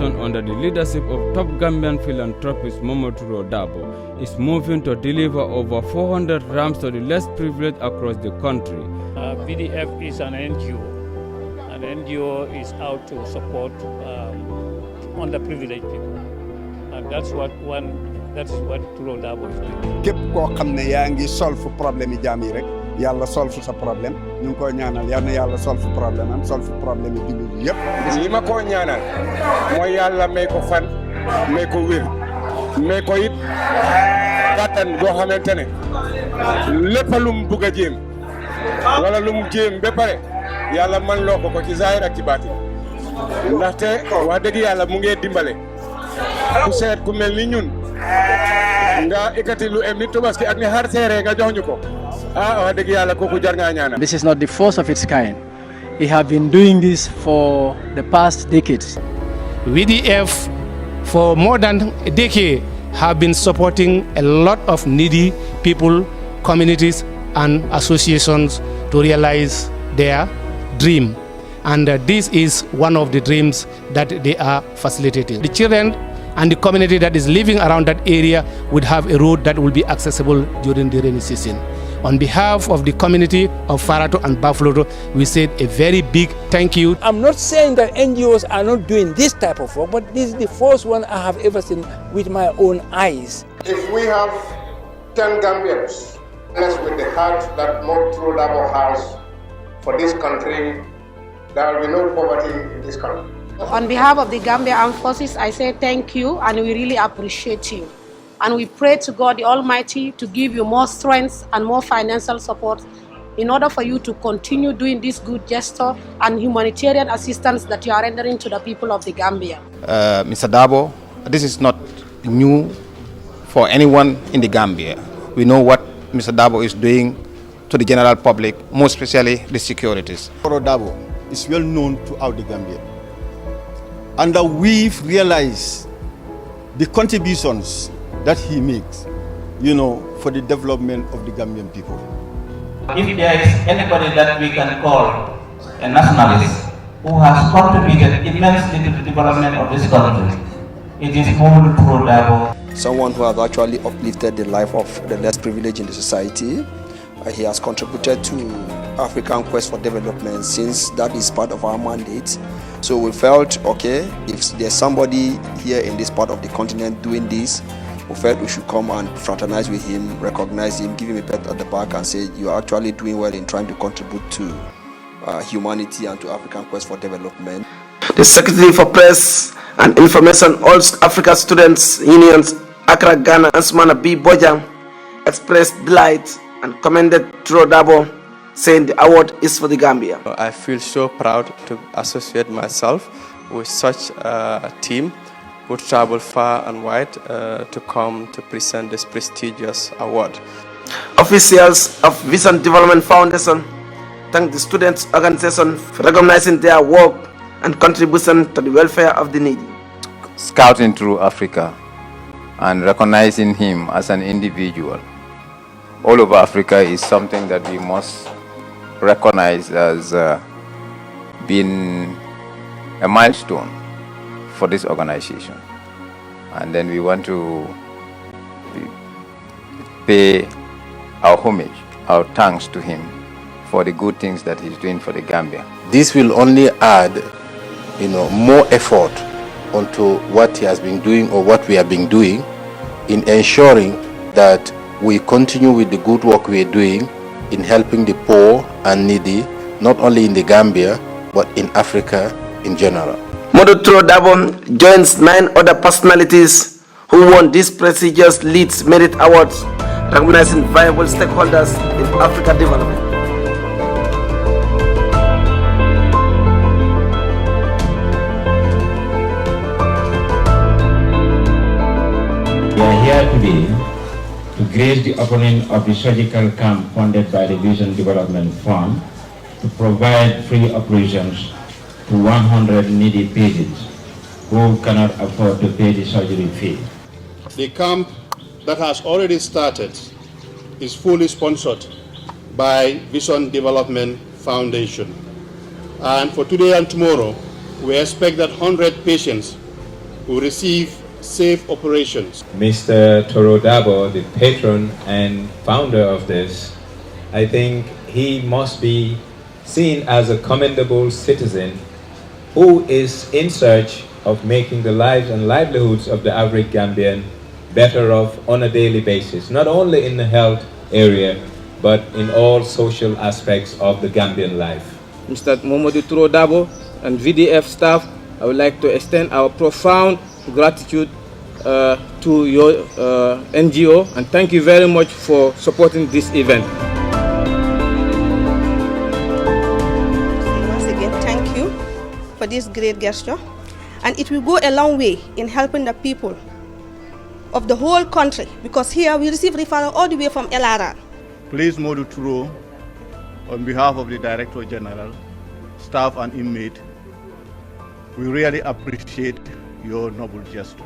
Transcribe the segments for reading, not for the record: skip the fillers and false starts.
organization under the leadership of top Gambian philanthropist Modou Turo Darboe is moving to deliver over 400 rams to the less privileged across the country. VDF is an NGO. An NGO is out to support underprivileged people, and that's what Turo Darboe is doing. Képp koo xam ne yaa ngi solve problème yi jaam yi rek yàlla solve sa problème ñu ngi koy ñaanal yal na yàlla solve problème am solve problème yi jullit yëpp. li ma koo ñaanal mooy yàlla may ko fan may ko wér may ko it kàttan boo xamante ne lépp lu mu bugg a jéem wala lu mu jéem ba pare yàlla man loo ko ci zaahir ak ci baatin ndaxte wax dëgg yàlla mu ngi dimbale ku seet ku mel ni ñun nga ikati lu em ni Tabaski ak ni xar seere nga jox ñu ko wax dëgg yàlla kooku jar ngaa ñaanal. This is not the first of its kind. We have been doing this for the past decades. VDF for more than a decade have been supporting a lot of needy people, communities and associations to realize their dream. And this is one of the dreams that they are facilitating. The children and the community that is living around that area would have a road that will be accessible during the rainy season. On behalf of the community of Farato and Bafloto, we said a very big thank you. I'm not saying that NGOs are not doing this type of work, but this is the first one I have ever seen with my own eyes. If we have 10 Gambians, with the heart that Modou Turo Darboe has for this country, there will be no poverty in this country. On behalf of the Gambia Armed Forces, I say thank you and we really appreciate you. And we pray to God the Almighty to give you more strength and more financial support in order for you to continue doing this good gesture and humanitarian assistance that you are rendering to the people of the Gambia. Mr. Darboe, this is not new for anyone in the Gambia. We know what Mr. Darboe is doing to the general public, more especially the securities. Turo Darboe is well known throughout the Gambia. And we've realized the contributions that he makes, for the development of the Gambian people. If there is anybody that we can call a nationalist who has contributed immensely to the development of this country, it is Modou Turo Darboe. Someone who has actually uplifted the life of the less privileged in the society. He has contributed to African Quest for Development since that is part of our mandate. So we felt, okay, if there's somebody here in this part of the continent doing this, we felt we should come and fraternize with him, recognize him, give him a pat at the back and say, you are actually doing well in trying to contribute to humanity and to African Quest for Development. The Secretary for Press and Information, all Africa Students Unions, Accra, Ghana, Ansumana B. Bojang, expressed delight and commended Turo Darboe, saying the award is for the Gambia. I feel so proud to associate myself with such a team who travel far and wide to come to present this prestigious award. Officials of Vision Development Foundation thank the students' organization for recognizing their work and contribution to the welfare of the needy. Scouting through Africa and recognizing him as an individual all over Africa is something that we must recognize as being a milestone for this organization. And then we want to pay our homage, our thanks to him for the good things that he's doing for the Gambia. This will only add, more effort onto what he has been doing or what we have been doing in ensuring that we continue with the good work we are doing in helping the poor and needy, not only in the Gambia, but in Africa in general. Modou Turo Darboe joins 9 other personalities who won these prestigious Leeds Merit Awards, recognizing viable stakeholders in Africa development. We are here today to grace the opening of the surgical camp funded by the Vision Development Fund to provide free operations to 100 needy patients who cannot afford to pay the surgery fee. The camp that has already started is fully sponsored by Vision Development Foundation. And for today and tomorrow, we expect that 100 patients will receive safe operations. Mr. Turo Darboe, the patron and founder of this, I think he must be seen as a commendable citizen who is in search of making the lives and livelihoods of the average Gambian better off on a daily basis, not only in the health area, but in all social aspects of the Gambian life. Mr. Modou Turo Darboe and VDF staff, I would like to extend our profound gratitude to your NGO, and thank you very much for supporting this event. Once again, thank you for this great gesture, and it will go a long way in helping the people of the whole country, because here we receive referral all the way from LRR. Please, Modou Turo, on behalf of the Director General, staff and inmate, we really appreciate your noble gesture.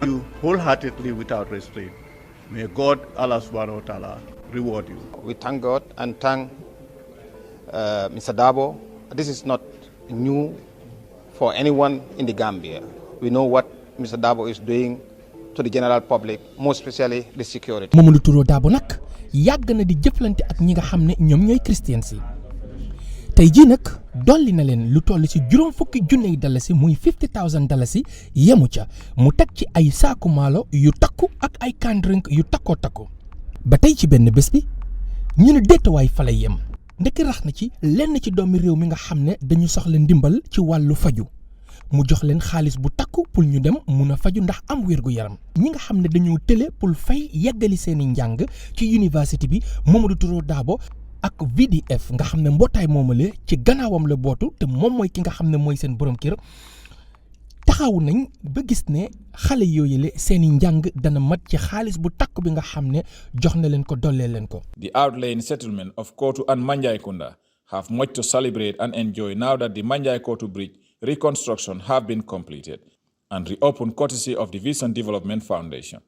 You wholeheartedly without restraint. May God, Allah subhanahu wa ta'ala, reward you. We thank God and thank Mr. Darboe. This is not new for anyone in the Gambia. We know what Mr. Darboe is doing to the general public, more especially the security. Modou Turo Darboe nak yàgg na di jëflante ak ñi nga xam ne ñoom ñooy christians yi tey jii nag dolli na leen lu toll ci juróom fukki junney dalasi muy $50,000 yemu ca mu teg ci ay saaku maalo yu takku ak ay can drink yu takkoo takku ba tey ci benn bés bi ñu ne déetawaay fa lay yem ndekki rax na ci lenn ci doomi réew mi nga xam ne dañu soxla ndimbal ci wàllu faju mu jox leen xaalis bu takku pour ñu dem mun a faju ndax am wér gu yaram ñi nga xam ne dañoo tële pour fay yeggali seeni njàng ci université bi Modou Turo Darboe ak VDF nga xam ne mbootaay moomale ci gannaawam la bootu te moom mooy ki nga xam ne mooy seen borom kër taxaw nañ ba gis ne xale yooyule seeni njàng dana mat ci xaalis bu takku bi nga xam ne jox na leen ko dollee leen ko. The outlying settlement of Kotu and Manjaikunda have much to celebrate and enjoy now that the Manjai-Kotu Bridge reconstruction have been completed and reopened courtesy of the Vision Development Foundation.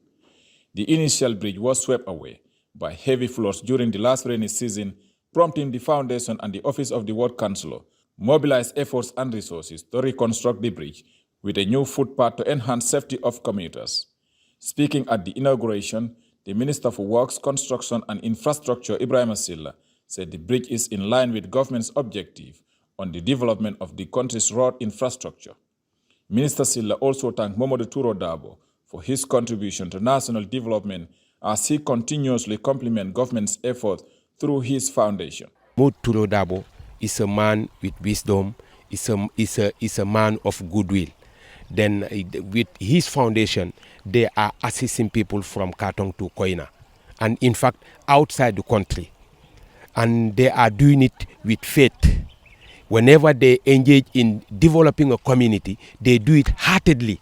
The initial bridge was swept away by heavy floods during the last rainy season, prompting the foundation and the office of the ward councillor mobilize efforts and resources to reconstruct the bridge with a new footpath to enhance safety of commuters. Speaking at the inauguration, the Minister for Works, Construction and Infrastructure, Ibrahim Silla, said the bridge is in line with government's objective on the development of the country's road infrastructure. Minister Silla also thanked Modou Turo Darboe for his contribution to national development as he continuously complements government's efforts through his foundation. Modou Turo Darboe is a man with wisdom, is a man of goodwill. Then with his foundation, they are assisting people from Katong to Koina, and in fact outside the country. And they are doing it with faith. Whenever they engage in developing a community, they do it heartedly.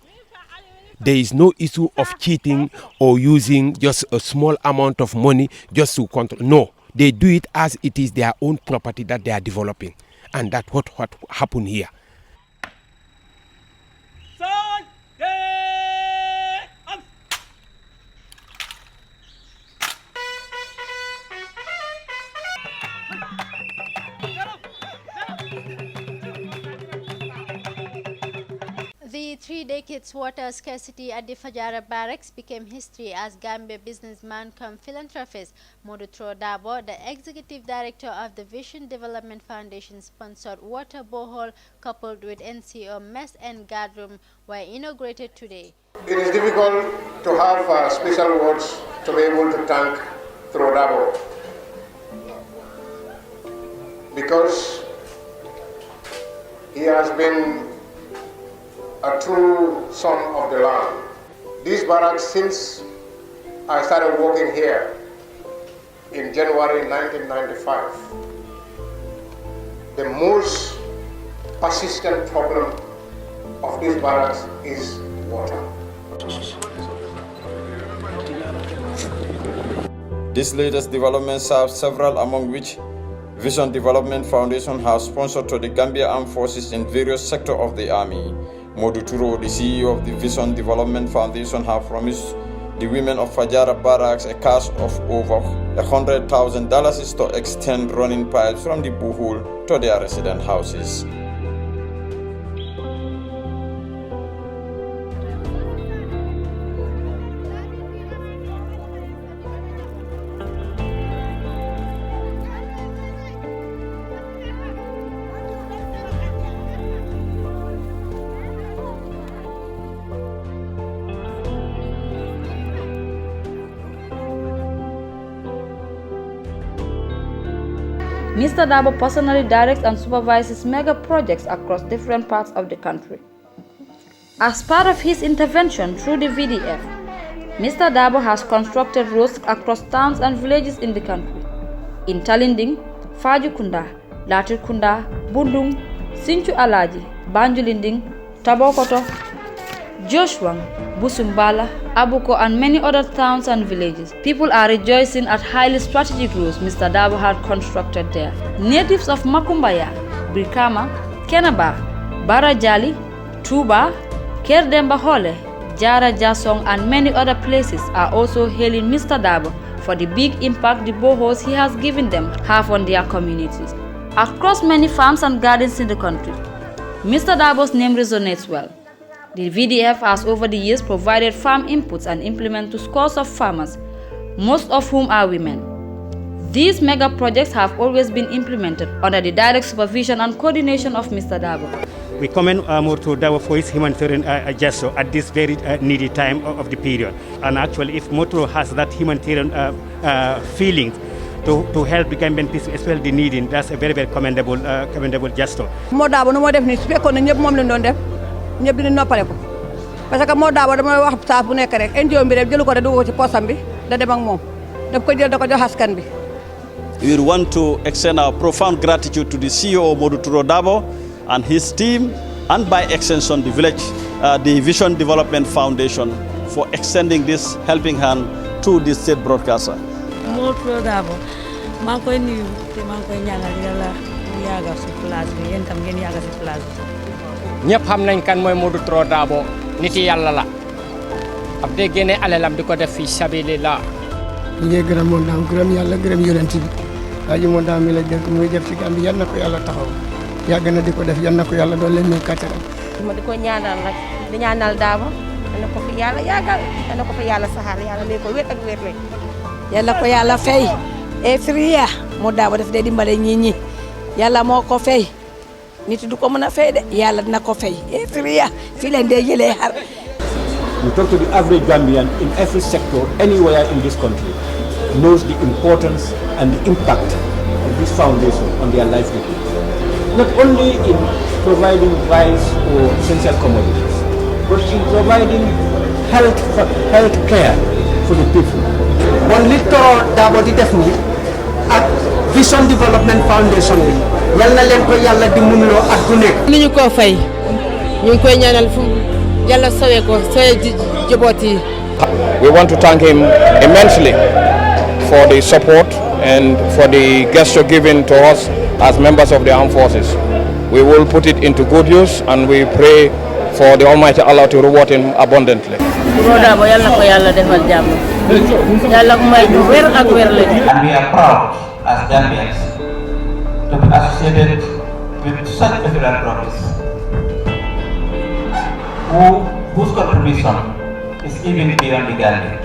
There is no issue of cheating or using just a small amount of money just to control. No, they do it as it is their own property that they are developing. And that's what happened here. The 3 decades water scarcity at the Fajara barracks became history as Gambia businessman come philanthropist Modou Turo Darboe, the executive director of the Vision Development Foundation sponsored water borehole coupled with NCO mess and guard room were inaugurated today. It is difficult to have special words to be able to thank Turo Darboe because he has been a true son of the land. These barracks, since I started working here in January 1995, the most persistent problem of these barracks is water. This latest development serves several, among which Vision Development Foundation has sponsored to the Gambia Armed Forces in various sectors of the army. Modou Turo, the CEO of the Vision Development Foundation, have promised the women of Fajara Barracks a cash of over $100,000 to extend running pipes from the borehole to their resident houses. Mr. Darboe personally directs and supervises mega projects across different parts of the country. As part of his intervention through the VDF, Mr. Darboe has constructed roads across towns and villages in the country. In Talinding, Fajukunda, Latirkunda, Bundung, Sinchu Alaji, Banjulinding, Tabokoto, Joshwang, Busumbala, Abuko and many other towns and villages. People are rejoicing at highly strategic roads Mr. Darboe had constructed there. Natives of Makumbaya, Brikama, Kenaba, Barajali, Tuba, Kerdemba Hole, Jara Jasong and many other places are also hailing Mr. Darboe for the big impact the boreholes he has given them have on their communities. Across many farms and gardens in the country, Mr. Darboe's name resonates well. The VDF has over the years provided farm inputs and implements to scores of farmers, most of whom are women. These mega projects have always been implemented under the direct supervision and coordination of Mr. Darboe. We commend Modou Turo Darboe for his humanitarian gesture at this very needy time of the period. And actually, if Modou Turo has that humanitarian feeling to help the Gambian people, especially the needy, that's a very, very commendable gesture. Modou Darboe nu moo def ni su fekkoon ne ñëpp moom lañ doon def ñëpp dinañ noppale ko parce que Modou Darboe dama wax saa bu nekk rek NGO bi rek jëlu ko de dugg ko ci poosam bi da dem ak moom daf ko jël da ko jox askan bi. We want to extend our profound gratitude to the CEO Modou Turo Darboe and his team, and by extension the Vision Development Foundation for extending this helping hand to the state broadcaster. Modou Turo Darboe maa ngi koy nuyu te maa ngi koy ñaanal Yàlla mu yàggal si place bi yéen tam ngeen yàggal si place bi. ñëpp xam nañ kan mooy Modou Turo Darboe nit Yàlla la ab de génne alalam di ko def fi sabilillah. ñu ngi gërëm moom daam gërëm Yàlla gërëm yonent bi waaye moom daam mi la dégg muy def ci Gambie yal na ko Yàlla taxaw yàgg na di ko def yal na ko Yàlla doon leen may kàttanam. ma di ko ñaanal nag di ñaanal Darboe dana ko fi Yàlla yàggal dana ko fi Yàlla saxaar Yàlla may ko wér ak wér lañ. Yàlla ko Yàlla fay every year Modou Darboe daf dee dimbale ñi Yàlla moo ko fay nit du ko mën a fay de Yàlla dina ko fay every year fii leen dee jëlee xar. You talk to the average Gambian in every sector, anywhere in this country, knows the importance and the impact of this foundation on their livelihood. Not only in providing rice or essential commodities, but in providing health care for the people. Bon li Turo Darboe di def ni ak Vision Development Foundation bi yal na leen ko Yàlla di munloo ak du nekk. ni ñu ko fay ñu ngi koy ñaanal fu Yàlla sawee ko sawee jaboot yi. We want to thank him immensely for the support and for the gesture given to us as members of the armed forces. We will put it into good use and we pray for the Almighty Allah to reward him abundantly. Turo Darboe yal na ko Yàlla defal jàmm Yàlla ko may ñu wér ak wér lañ. And we are proud as Gambians to be associated with such a philanthropist whose contribution is even beyond the Gambia.